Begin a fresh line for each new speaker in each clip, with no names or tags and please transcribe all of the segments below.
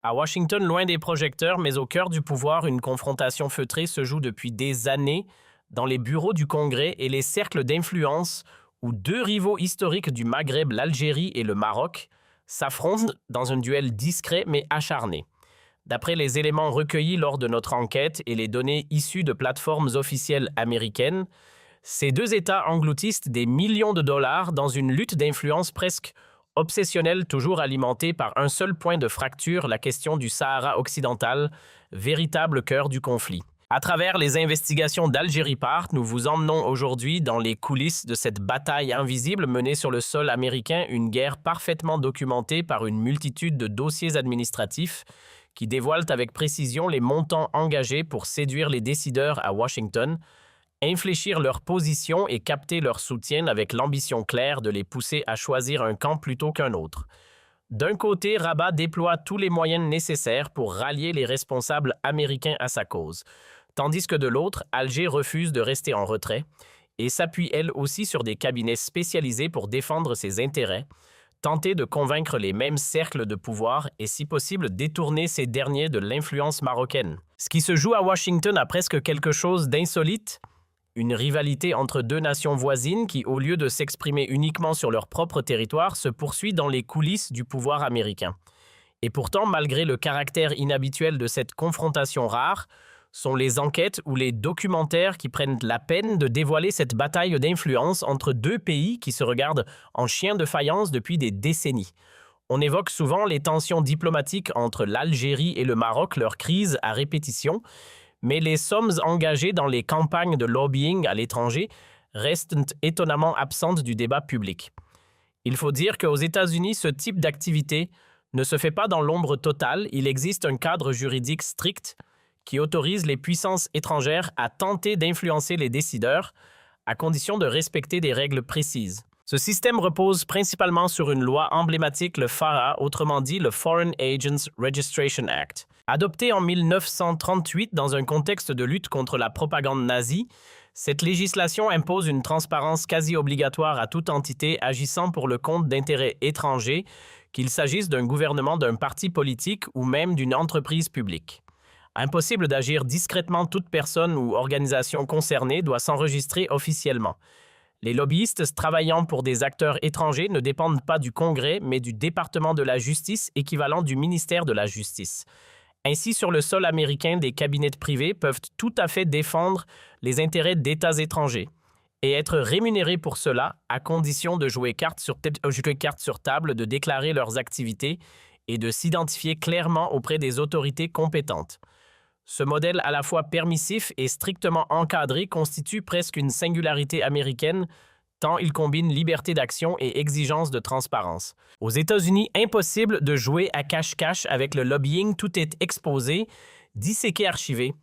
À Washington, loin des projecteurs, mais au cœur du pouvoir, une confrontation feutrée se joue depuis des années dans les bureaux du Congrès et les cercles d'influence où deux rivaux historiques du Maghreb, l'Algérie et le Maroc, s'affrontent dans un duel discret mais acharné. D'après les éléments recueillis lors de notre enquête et les données issues de plateformes officielles américaines, ces deux États engloutissent des millions de dollars dans une lutte d'influence presque obsessionnelle, toujours alimentée par un seul point de fracture, la question du Sahara occidental, véritable cœur du conflit. À travers les investigations d'Algérie Part, nous vous emmenons aujourd'hui dans les coulisses de cette bataille invisible menée sur le sol américain, une guerre parfaitement documentée par une multitude de dossiers administratifs qui dévoilent avec précision les montants engagés pour séduire les décideurs à Washington, infléchir leur position et capter leur soutien avec l'ambition claire de les pousser à choisir un camp plutôt qu'un autre. D'un côté, Rabat déploie tous les moyens nécessaires pour rallier les responsables américains à sa cause, tandis que de l'autre, Alger refuse de rester en retrait et s'appuie elle aussi sur des cabinets spécialisés pour défendre ses intérêts, tenter de convaincre les mêmes cercles de pouvoir et, si possible, détourner ces derniers de l'influence marocaine. Ce qui se joue à Washington a presque quelque chose d'insolite. Une rivalité entre deux nations voisines qui, au lieu de s'exprimer uniquement sur leur propre territoire, se poursuit dans les coulisses du pouvoir américain. Et pourtant, malgré le caractère inhabituel de cette confrontation rare, sont les enquêtes ou les documentaires qui prennent la peine de dévoiler cette bataille d'influence entre deux pays qui se regardent en chiens de faïence depuis des décennies. On évoque souvent les tensions diplomatiques entre l'Algérie et le Maroc, leur crise à répétition, mais les sommes engagées dans les campagnes de lobbying à l'étranger restent étonnamment absentes du débat public. Il faut dire qu'aux États-Unis, ce type d'activité ne se fait pas dans l'ombre totale. Il existe un cadre juridique strict qui autorise les puissances étrangères à tenter d'influencer les décideurs, à condition de respecter des règles précises. Ce système repose principalement sur une loi emblématique, le FARA, autrement dit le Foreign Agents Registration Act. Adoptée en 1938 dans un contexte de lutte contre la propagande nazie, cette législation impose une transparence quasi obligatoire à toute entité agissant pour le compte d'intérêts étrangers, qu'il s'agisse d'un gouvernement, d'un parti politique ou même d'une entreprise publique. Impossible d'agir discrètement, toute personne ou organisation concernée doit s'enregistrer officiellement. Les lobbyistes travaillant pour des acteurs étrangers ne dépendent pas du Congrès, mais du département de la justice, équivalent du ministère de la Justice. Ainsi, sur le sol américain, des cabinets privés peuvent tout à fait défendre les intérêts d'États étrangers et être rémunérés pour cela, à condition de jouer carte sur table, de déclarer leurs activités et de s'identifier clairement auprès des autorités compétentes. Ce modèle à la fois permissif et strictement encadré constitue presque une singularité américaine, tant il combine liberté d'action et exigence de transparence. Aux États-Unis, impossible de jouer à cache-cache avec le lobbying, tout est exposé, disséqué, archivé.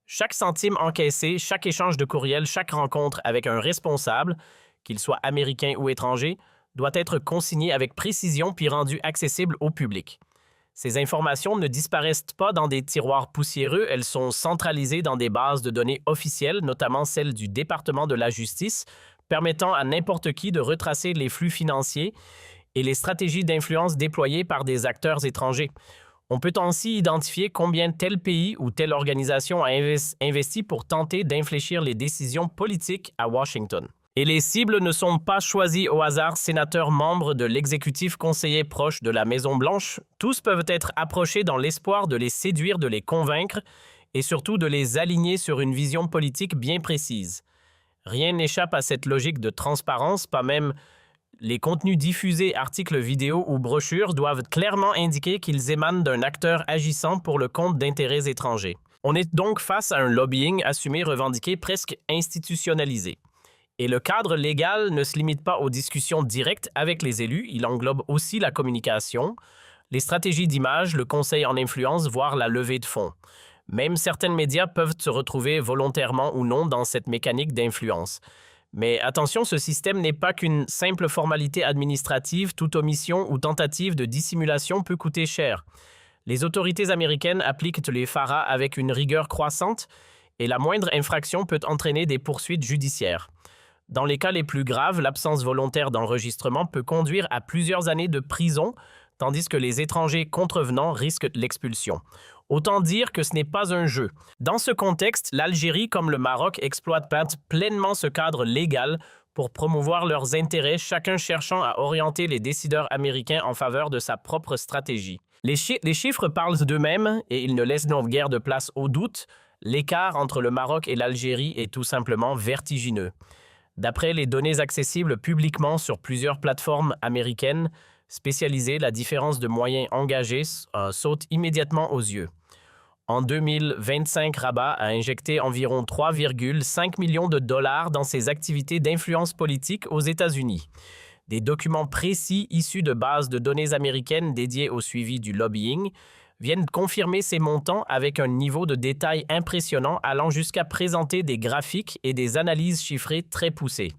Chaque centime encaissé, chaque échange de courriel, chaque rencontre avec un responsable, qu'il soit américain ou étranger, doit être consigné avec précision puis rendu accessible au public. Ces informations ne disparaissent pas dans des tiroirs poussiéreux, elles sont centralisées dans des bases de données officielles, notamment celles du département de la justice, permettant à n'importe qui de retracer les flux financiers et les stratégies d'influence déployées par des acteurs étrangers. On peut ainsi identifier combien tel pays ou telle organisation a investi pour tenter d'infléchir les décisions politiques à Washington. Et les cibles ne sont pas choisies au hasard, sénateurs, membres de l'exécutif, conseillers proches de la Maison-Blanche. Tous peuvent être approchés dans l'espoir de les séduire, de les convaincre et surtout de les aligner sur une vision politique bien précise. Rien n'échappe à cette logique de transparence, pas même les contenus diffusés, articles vidéo ou brochures doivent clairement indiquer qu'ils émanent d'un acteur agissant pour le compte d'intérêts étrangers. On est donc face à un lobbying assumé, revendiqué, presque institutionnalisé. Et le cadre légal ne se limite pas aux discussions directes avec les élus, il englobe aussi la communication, les stratégies d'image, le conseil en influence, voire la levée de fonds. Même certains médias peuvent se retrouver volontairement ou non dans cette mécanique d'influence. Mais attention, ce système n'est pas qu'une simple formalité administrative, toute omission ou tentative de dissimulation peut coûter cher. Les autorités américaines appliquent les FARA avec une rigueur croissante et la moindre infraction peut entraîner des poursuites judiciaires. Dans les cas les plus graves, l'absence volontaire d'enregistrement peut conduire à plusieurs années de prison, tandis que les étrangers contrevenants risquent l'expulsion. Autant dire que ce n'est pas un jeu. Dans ce contexte, l'Algérie comme le Maroc exploitent pleinement ce cadre légal pour promouvoir leurs intérêts, chacun cherchant à orienter les décideurs américains en faveur de sa propre stratégie. Les chiffres parlent d'eux-mêmes et ils ne laissent donc guère de place au doute. L'écart entre le Maroc et l'Algérie est tout simplement vertigineux. D'après les données accessibles publiquement sur plusieurs plateformes américaines spécialisées, la différence de moyens engagés saute immédiatement aux yeux. En 2025, Rabat a injecté environ 3,5 millions de dollars dans ses activités d'influence politique aux États-Unis. Des documents précis issus de bases de données américaines dédiées au suivi du lobbying viennent confirmer ces montants avec un niveau de détail impressionnant allant jusqu'à présenter des graphiques et des analyses chiffrées très poussées.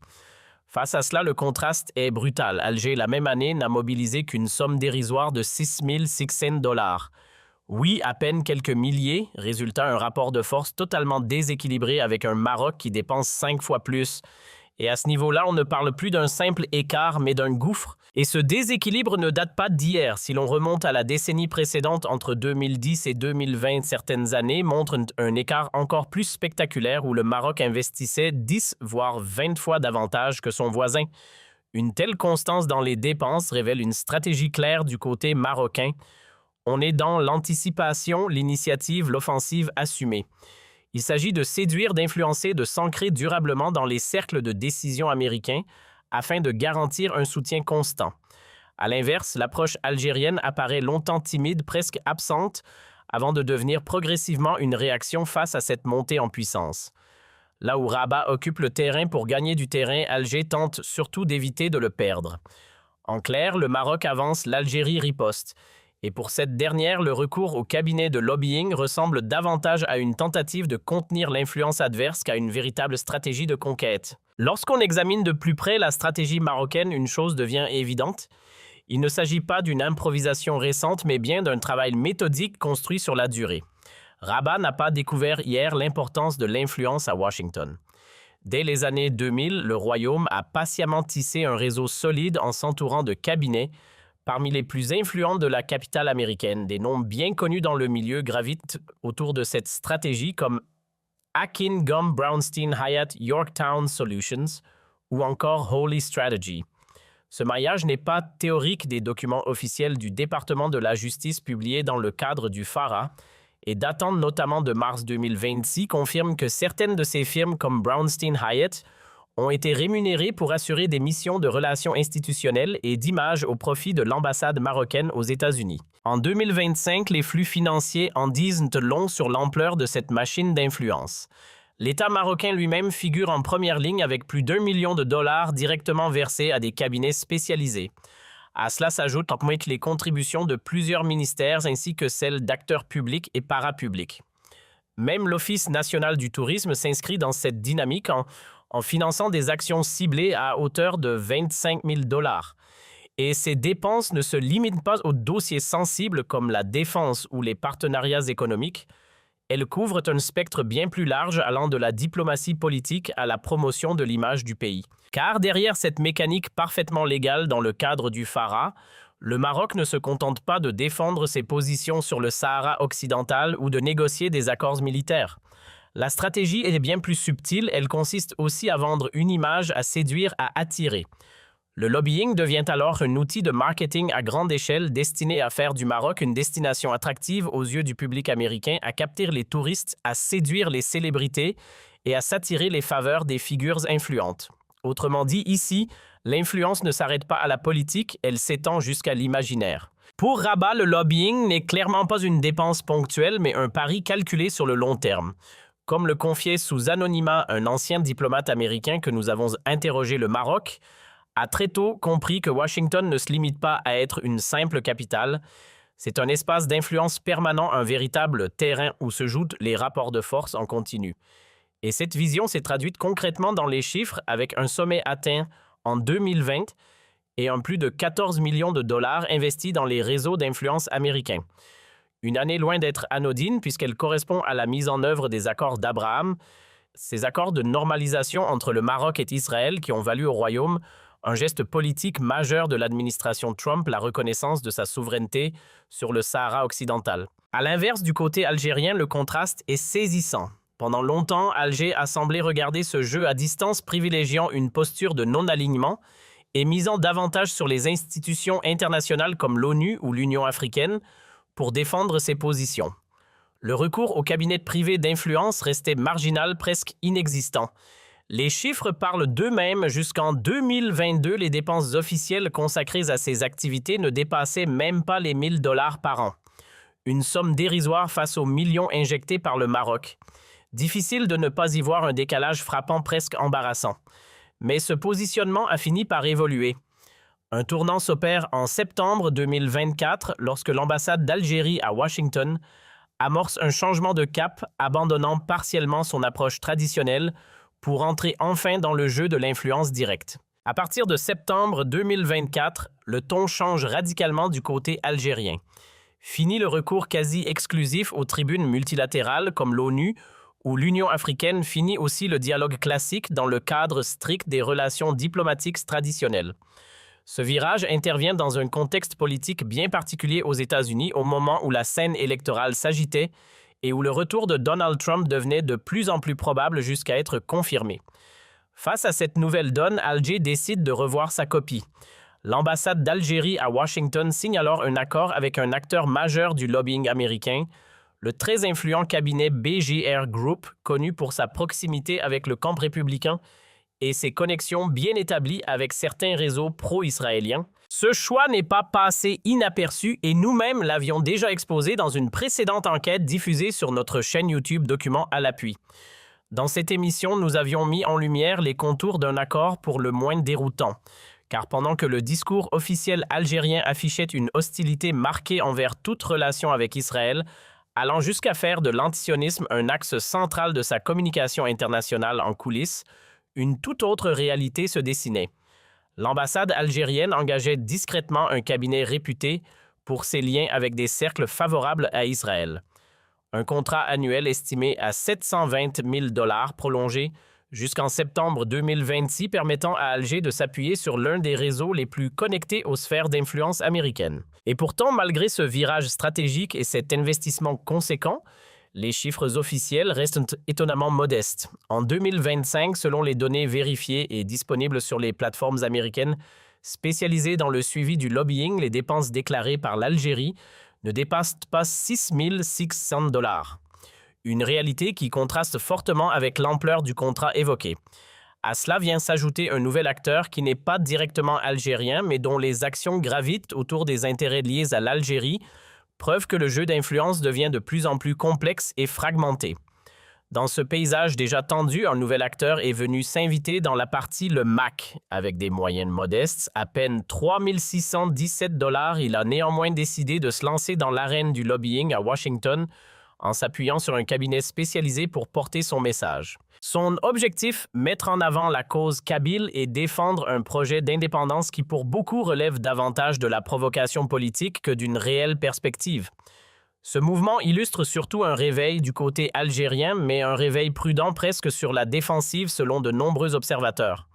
Face à cela, le contraste est brutal. Alger, la même année, n'a mobilisé qu'une somme dérisoire de 6 600 dollars. Oui, à peine quelques milliers, résultat un rapport de force totalement déséquilibré avec un Maroc qui dépense 5 fois plus. Et à ce niveau-là, on ne parle plus d'un simple écart, mais d'un gouffre. Et ce déséquilibre ne date pas d'hier. Si l'on remonte à la décennie précédente, entre 2010 et 2020, certaines années montrent un écart encore plus spectaculaire où le Maroc investissait 10 voire 20 fois davantage que son voisin. Une telle constance dans les dépenses révèle une stratégie claire du côté marocain. On est dans l'anticipation, l'initiative, l'offensive assumée. Il s'agit de séduire, d'influencer, de s'ancrer durablement dans les cercles de décision américains afin de garantir un soutien constant. À l'inverse, l'approche algérienne apparaît longtemps timide, presque absente, avant de devenir progressivement une réaction face à cette montée en puissance. Là où Rabat occupe le terrain pour gagner du terrain, Alger tente surtout d'éviter de le perdre. En clair, le Maroc avance, l'Algérie riposte. Et pour cette dernière, le recours au cabinet de lobbying ressemble davantage à une tentative de contenir l'influence adverse qu'à une véritable stratégie de conquête. Lorsqu'on examine de plus près la stratégie marocaine, une chose devient évidente. Il ne s'agit pas d'une improvisation récente, mais bien d'un travail méthodique construit sur la durée. Rabat n'a pas découvert hier l'importance de l'influence à Washington. Dès les années 2000, le royaume a patiemment tissé un réseau solide en s'entourant de cabinets. Parmi les plus influents de la capitale américaine, des noms bien connus dans le milieu gravitent autour de cette stratégie comme Akin, Gum, Brownstein, Hyatt, Yorktown Solutions ou encore Holy Strategy. Ce maillage n'est pas théorique des documents officiels du département de la justice publiés dans le cadre du FARA et datant notamment de mars 2026 confirme que certaines de ces firmes comme Brownstein Hyatt ont été rémunérés pour assurer des missions de relations institutionnelles et d'image au profit de l'ambassade marocaine aux États-Unis. En 2025, les flux financiers en disent long sur l'ampleur de cette machine d'influence. L'État marocain lui-même figure en première ligne avec plus d'1 million de dollars directement versés à des cabinets spécialisés. À cela s'ajoutent les contributions de plusieurs ministères ainsi que celles d'acteurs publics et parapublics. Même l'Office national du tourisme s'inscrit dans cette dynamique en finançant des actions ciblées à hauteur de 25 000 dollars. Et ces dépenses ne se limitent pas aux dossiers sensibles comme la défense ou les partenariats économiques. Elles couvrent un spectre bien plus large allant de la diplomatie politique à la promotion de l'image du pays. Car derrière cette mécanique parfaitement légale dans le cadre du FARA, le Maroc ne se contente pas de défendre ses positions sur le Sahara occidental ou de négocier des accords militaires. La stratégie est bien plus subtile, elle consiste aussi à vendre une image, à séduire, à attirer. Le lobbying devient alors un outil de marketing à grande échelle destiné à faire du Maroc une destination attractive aux yeux du public américain, à capter les touristes, à séduire les célébrités et à s'attirer les faveurs des figures influentes. Autrement dit, ici, l'influence ne s'arrête pas à la politique, elle s'étend jusqu'à l'imaginaire. Pour Rabat, le lobbying n'est clairement pas une dépense ponctuelle, mais un pari calculé sur le long terme. Comme le confiait sous anonymat un ancien diplomate américain que nous avons interrogé, le Maroc a très tôt compris que Washington ne se limite pas à être une simple capitale. C'est un espace d'influence permanent, un véritable terrain où se jouent les rapports de force en continu. Et cette vision s'est traduite concrètement dans les chiffres avec un sommet atteint en 2020 et un plus de 14 millions de dollars investis dans les réseaux d'influence américains. Une année loin d'être anodine puisqu'elle correspond à la mise en œuvre des accords d'Abraham, ces accords de normalisation entre le Maroc et Israël qui ont valu au Royaume un geste politique majeur de l'administration Trump, la reconnaissance de sa souveraineté sur le Sahara occidental. À l'inverse du côté algérien, le contraste est saisissant. Pendant longtemps, Alger a semblé regarder ce jeu à distance, privilégiant une posture de non-alignement et misant davantage sur les institutions internationales comme l'ONU ou l'Union africaine pour défendre ses positions. Le recours aux cabinets privés d'influence restait marginal, presque inexistant. Les chiffres parlent d'eux-mêmes. Jusqu'en 2022, les dépenses officielles consacrées à ces activités ne dépassaient même pas les 1 000 $ par an. Une somme dérisoire face aux millions injectés par le Maroc. Difficile de ne pas y voir un décalage frappant, presque embarrassant. Mais ce positionnement a fini par évoluer. Un tournant s'opère en septembre 2024 lorsque l'ambassade d'Algérie à Washington amorce un changement de cap, abandonnant partiellement son approche traditionnelle pour entrer enfin dans le jeu de l'influence directe. À partir de septembre 2024, le ton change radicalement du côté algérien. Fini le recours quasi exclusif aux tribunes multilatérales comme l'ONU ou l'Union africaine, finit aussi le dialogue classique dans le cadre strict des relations diplomatiques traditionnelles. Ce virage intervient dans un contexte politique bien particulier aux États-Unis au moment où la scène électorale s'agitait et où le retour de Donald Trump devenait de plus en plus probable jusqu'à être confirmé. Face à cette nouvelle donne, Alger décide de revoir sa copie. L'ambassade d'Algérie à Washington signe alors un accord avec un acteur majeur du lobbying américain, le très influent cabinet BGR Group, connu pour sa proximité avec le camp républicain et ses connexions bien établies avec certains réseaux pro-israéliens. Ce choix n'est pas passé inaperçu et nous-mêmes l'avions déjà exposé dans une précédente enquête diffusée sur notre chaîne YouTube Documents à l'appui. Dans cette émission, nous avions mis en lumière les contours d'un accord pour le moins déroutant. Car pendant que le discours officiel algérien affichait une hostilité marquée envers toute relation avec Israël, allant jusqu'à faire de l'antisionisme un axe central de sa communication internationale en coulisses, une toute autre réalité se dessinait. L'ambassade algérienne engageait discrètement un cabinet réputé pour ses liens avec des cercles favorables à Israël. Un contrat annuel estimé à 720 000 $ prolongé jusqu'en septembre 2026, permettant à Alger de s'appuyer sur l'un des réseaux les plus connectés aux sphères d'influence américaines. Et pourtant, malgré ce virage stratégique et cet investissement conséquent, les chiffres officiels restent étonnamment modestes. En 2025, selon les données vérifiées et disponibles sur les plateformes américaines spécialisées dans le suivi du lobbying, les dépenses déclarées par l'Algérie ne dépassent pas 6 600 $. Une réalité qui contraste fortement avec l'ampleur du contrat évoqué. À cela vient s'ajouter un nouvel acteur qui n'est pas directement algérien, mais dont les actions gravitent autour des intérêts liés à l'Algérie, preuve que le jeu d'influence devient de plus en plus complexe et fragmenté. Dans ce paysage déjà tendu, un nouvel acteur est venu s'inviter dans la partie le MAC. Avec des moyens modestes, à peine 3 617 $, il a néanmoins décidé de se lancer dans l'arène du lobbying à Washington en s'appuyant sur un cabinet spécialisé pour porter son message. Son objectif, mettre en avant la cause kabyle et défendre un projet d'indépendance qui pour beaucoup relève davantage de la provocation politique que d'une réelle perspective. Ce mouvement illustre surtout un réveil du côté algérien, mais un réveil prudent presque sur la défensive selon de nombreux observateurs.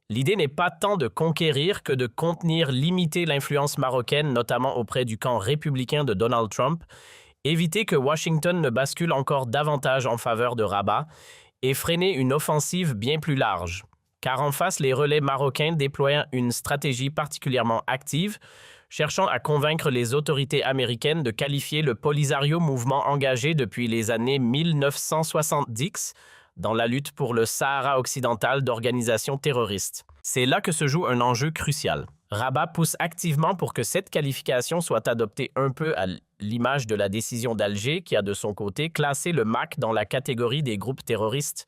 L'idée n'est pas tant de conquérir que de contenir, limiter l'influence marocaine, notamment auprès du camp républicain de Donald Trump, éviter que Washington ne bascule encore davantage en faveur de Rabat et freiner une offensive bien plus large. Car en face, les relais marocains déploient une stratégie particulièrement active, cherchant à convaincre les autorités américaines de qualifier le Polisario, mouvement engagé depuis les années 1970 dans la lutte pour le Sahara occidental, d'organisation terroriste. C'est là que se joue un enjeu crucial. Rabat pousse activement pour que cette qualification soit adoptée un peu à l'image de la décision d'Alger qui a de son côté classé le MAC dans la catégorie des groupes terroristes.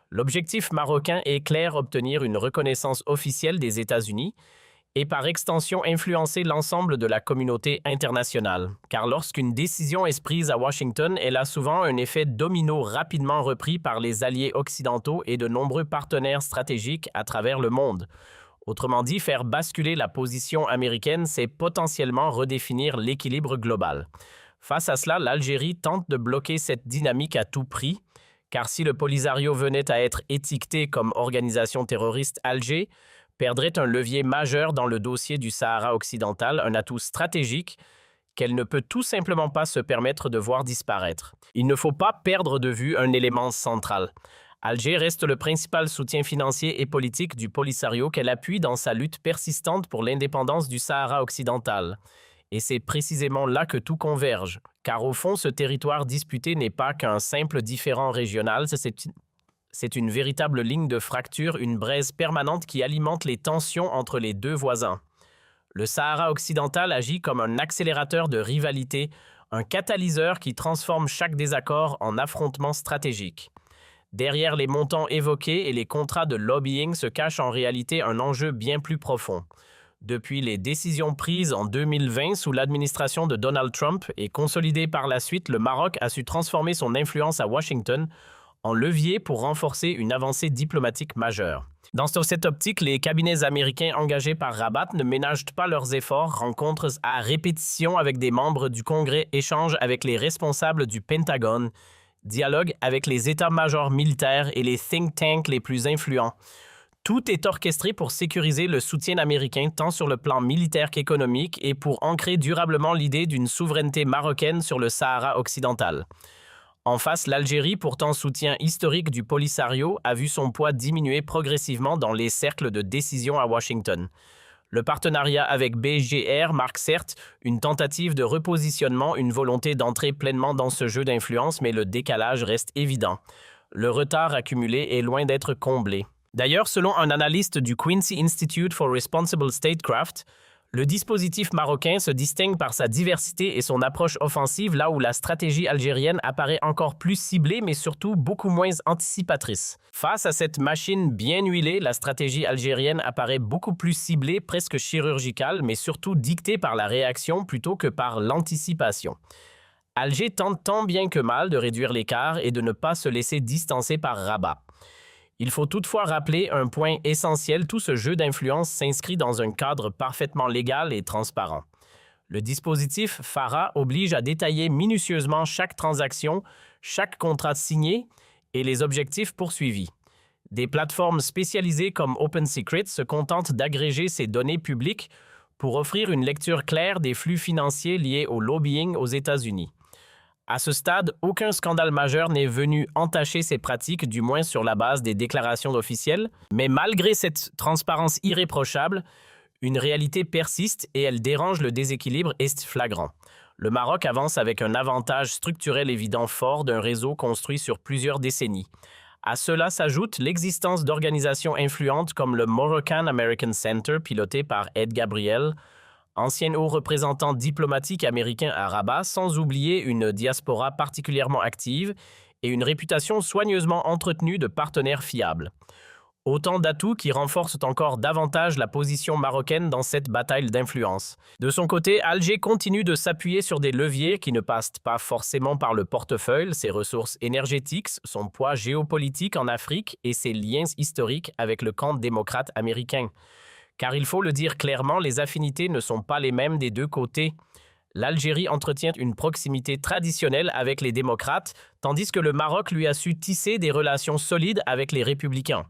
L'objectif marocain est clair: obtenir une reconnaissance officielle des États-Unis et par extension influencer l'ensemble de la communauté internationale. Car lorsqu'une décision est prise à Washington, elle a souvent un effet domino rapidement repris par les alliés occidentaux et de nombreux partenaires stratégiques à travers le monde. Autrement dit, faire basculer la position américaine, c'est potentiellement redéfinir l'équilibre global. Face à cela, l'Algérie tente de bloquer cette dynamique à tout prix, car si le Polisario venait à être étiqueté comme organisation terroriste, Alger perdrait un levier majeur dans le dossier du Sahara occidental, un atout stratégique qu'elle ne peut tout simplement pas se permettre de voir disparaître. Il ne faut pas perdre de vue un élément central. Alger reste le principal soutien financier et politique du Polisario qu'elle appuie dans sa lutte persistante pour l'indépendance du Sahara occidental. Et c'est précisément là que tout converge, car au fond, ce territoire disputé n'est pas qu'un simple différend régional, c'est une véritable ligne de fracture, une braise permanente qui alimente les tensions entre les deux voisins. Le Sahara occidental agit comme un accélérateur de rivalité, un catalyseur qui transforme chaque désaccord en affrontement stratégique. Derrière les montants évoqués et les contrats de lobbying se cache en réalité un enjeu bien plus profond. Depuis les décisions prises en 2020 sous l'administration de Donald Trump et consolidées par la suite, le Maroc a su transformer son influence à Washington en levier pour renforcer une avancée diplomatique majeure. Dans cette optique, les cabinets américains engagés par Rabat ne ménagent pas leurs efforts, rencontres à répétition avec des membres du Congrès, échanges avec les responsables du Pentagone, dialogue avec les états-majors militaires et les think tanks les plus influents. Tout est orchestré pour sécuriser le soutien américain tant sur le plan militaire qu'économique et pour ancrer durablement l'idée d'une souveraineté marocaine sur le Sahara occidental. En face, l'Algérie, pourtant soutien historique du Polisario, a vu son poids diminuer progressivement dans les cercles de décision à Washington. Le partenariat avec BGR marque certes une tentative de repositionnement, une volonté d'entrer pleinement dans ce jeu d'influence, mais le décalage reste évident. Le retard accumulé est loin d'être comblé. D'ailleurs, selon un analyste du Quincy Institute for Responsible Statecraft, le dispositif marocain se distingue par sa diversité et son approche offensive, là où la stratégie algérienne apparaît encore plus ciblée, mais surtout beaucoup moins anticipatrice. Face à cette machine bien huilée, la stratégie algérienne apparaît beaucoup plus ciblée, presque chirurgicale, mais surtout dictée par la réaction plutôt que par l'anticipation. Alger tente tant bien que mal de réduire l'écart et de ne pas se laisser distancer par Rabat. Il faut toutefois rappeler un point essentiel, tout ce jeu d'influence s'inscrit dans un cadre parfaitement légal et transparent. Le dispositif FARA oblige à détailler minutieusement chaque transaction, chaque contrat signé et les objectifs poursuivis. Des plateformes spécialisées comme OpenSecret se contentent d'agréger ces données publiques pour offrir une lecture claire des flux financiers liés au lobbying aux États-Unis. À ce stade, aucun scandale majeur n'est venu entacher ces pratiques, du moins sur la base des déclarations officielles. Mais malgré cette transparence irréprochable, une réalité persiste et elle dérange le déséquilibre est flagrant. Le Maroc avance avec un avantage structurel évident fort d'un réseau construit sur plusieurs décennies. À cela s'ajoute l'existence d'organisations influentes comme le Moroccan American Center, piloté par Ed Gabriel, ancien haut représentant diplomatique américain à Rabat, sans oublier une diaspora particulièrement active et une réputation soigneusement entretenue de partenaires fiables. Autant d'atouts qui renforcent encore davantage la position marocaine dans cette bataille d'influence. De son côté, Alger continue de s'appuyer sur des leviers qui ne passent pas forcément par le portefeuille, ses ressources énergétiques, son poids géopolitique en Afrique et ses liens historiques avec le camp démocrate américain. Car il faut le dire clairement, les affinités ne sont pas les mêmes des deux côtés. L'Algérie entretient une proximité traditionnelle avec les démocrates, tandis que le Maroc lui a su tisser des relations solides avec les républicains.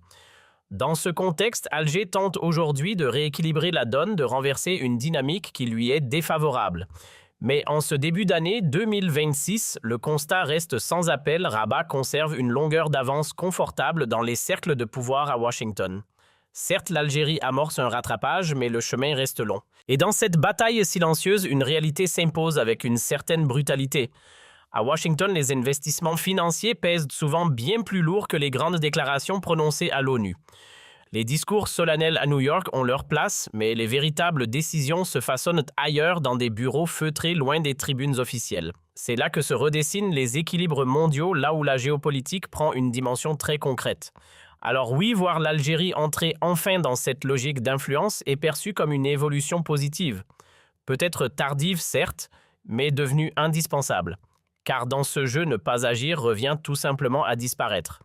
Dans ce contexte, Alger tente aujourd'hui de rééquilibrer la donne, de renverser une dynamique qui lui est défavorable. Mais en ce début d'année 2026, le constat reste sans appel, Rabat conserve une longueur d'avance confortable dans les cercles de pouvoir à Washington. Certes, l'Algérie amorce un rattrapage, mais le chemin reste long. Et dans cette bataille silencieuse, une réalité s'impose avec une certaine brutalité. À Washington, les investissements financiers pèsent souvent bien plus lourd que les grandes déclarations prononcées à l'ONU. Les discours solennels à New York ont leur place, mais les véritables décisions se façonnent ailleurs dans des bureaux feutrés loin des tribunes officielles. C'est là que se redessinent les équilibres mondiaux, là où la géopolitique prend une dimension très concrète. Alors oui, voir l'Algérie entrer enfin dans cette logique d'influence est perçu comme une évolution positive. Peut-être tardive, certes, mais devenue indispensable. Car dans ce jeu, ne pas agir revient tout simplement à disparaître.